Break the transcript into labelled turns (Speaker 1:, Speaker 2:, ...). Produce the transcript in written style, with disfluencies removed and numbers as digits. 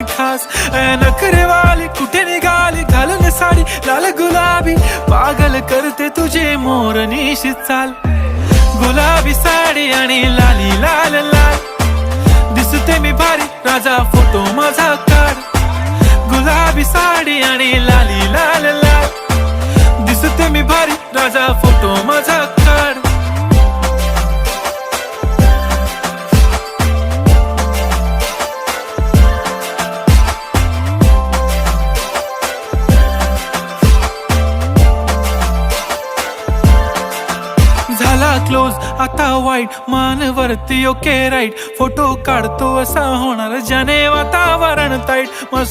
Speaker 1: खास नखरे वाली कुठे निघाली घालून साडी लाल गुलाबी पागल करते तुझे मोरनीशी चाल गुलाबी साडी आणि लाली लाल लाल दिसते मी भारी राजा फोटो माझा काढ गुलाबी साडी आणि लाली लाल लाल दिसते मी भारी राजा फोटो माझा काढ झाला क्लोज आता वाईट मानवरती ओके राईट फोटो काढतो असा होणार ज्याने वातावरण ताईट मस्त